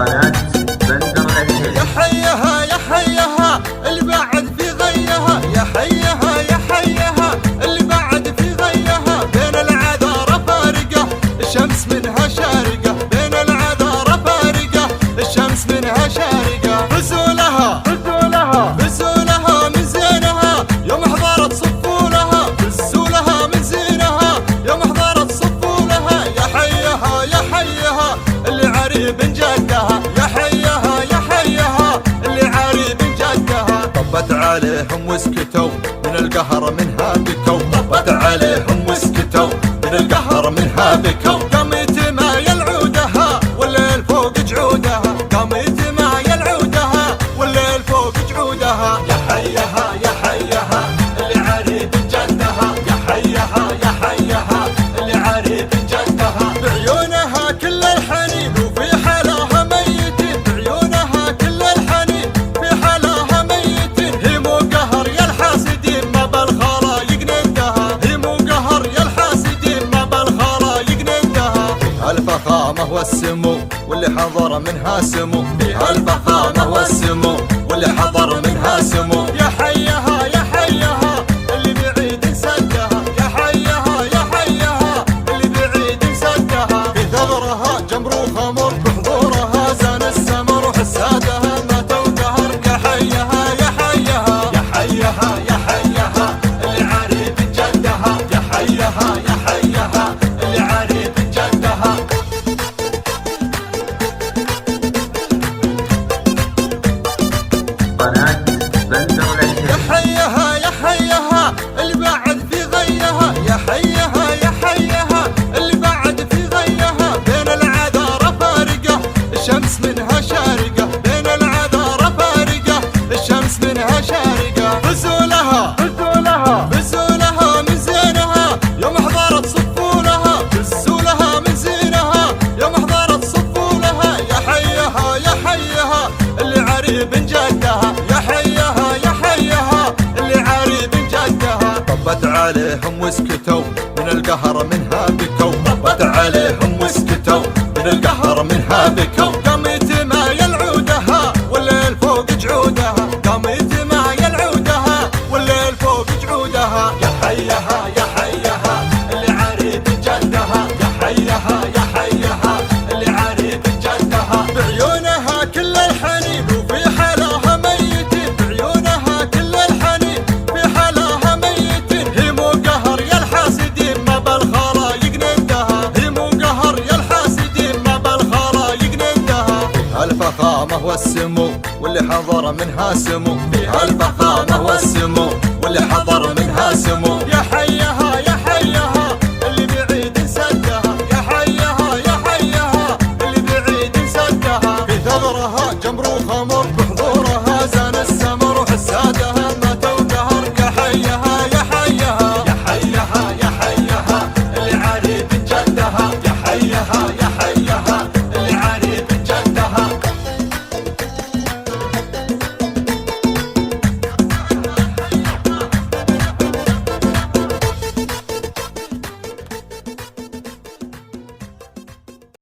قناة بندر العتيبي. يا حيها يا حيها اللي بعد في غيها، يا حيها يا حيها اللي بعد في غيها، بين العذارى فارقة الشمس منها شارقة، بين العذارى فارقة الشمس منها شارقة. فزولها فزولها فزولها من زينها يوم حضرت صفولها، فزولها من زينها يوم حضرت صفولها. يا حيها يا حيها اللي عريب جدها، يا حيها يا حيها اللي عريب جدها. طبت عليهم وسكتوا من القهر منها بكوا، طبت عليهم وسكتوا من القهر منها بكوا. قامت ما يلعودها والليل فوق جعودها، قامت ما يلعودها والليل فوق جعودها. يا حيها يا حيها اللي عريب جدها، يا حيها يا حيها اللي عريب جدها. بعيونها كل الحنين وفي حلاها ميتين، بعيونها كل الحنين في حلاها ميتين. هي مو قهر يا الحاسدين ما بالخلايق ندها، هي مو قهر يا الحاسدين ما بالخلايق ندها. فيها الفخامة والسمو واللي حضر منها سمو، فيها الفخامة والسمو واللي حضر منها سمو. يا حيها يا حيها اللي بعيد سدها، يا حيها يا حيها اللي بعيد سدها. في ثغرها جمر وخمر بحضورها زان السمر، وحسادها ما توقهر. يا حيها يا حيها يا حيها يا حيها اللي عريب جدها، يا حيها يا حيها اللي عريب جدها. قناة بندر العتيبي. يا حيها يا حيها اللي بعد في غيها، يا حيها يا حيها اللي بعد في غيها. بين العذارى فارقة الشمس منها شارقة، بين العذارى فارقة الشمس منها شارقة. فزولها فزولها فزولها من زينها يوم حضرت صفولها، فزولها من زينها يوم حضرت صفولها. يا حيها يا حيها اللي عريب جدها، يا حيها يا حيها اللي عريب جدها. طبت عليهم وسكتوا من القهر منها بكوا، طبت عليهم وسكتوا من القهر منها بكوا. قامت ما يلعودها والليل فوق جعودها، قامت ما يلعودها والليل فوق جعودها. يا حيها يا حيها اللي عريب جدها، يا حيها يا حيها اللي عريب جدها. بعيونها كل الحنين وفي حلاها ميتين، بعيونها كل الحنين في حلاها ميتين. هي مو قهر يا الحاسدين ما بالخلايق ندها، هي مو قهر يا الحاسدين ما بالخلايق ندها. فيها الفخامة والسمو واللي حضر منها سمو، فيها الفخامة والسمو واللي حضر منها سمو. يا حيها يا حيها اللي بعيد سدها، يا حيها يا حيها اللي بعيد سدها. في ثغرها جمر وخمر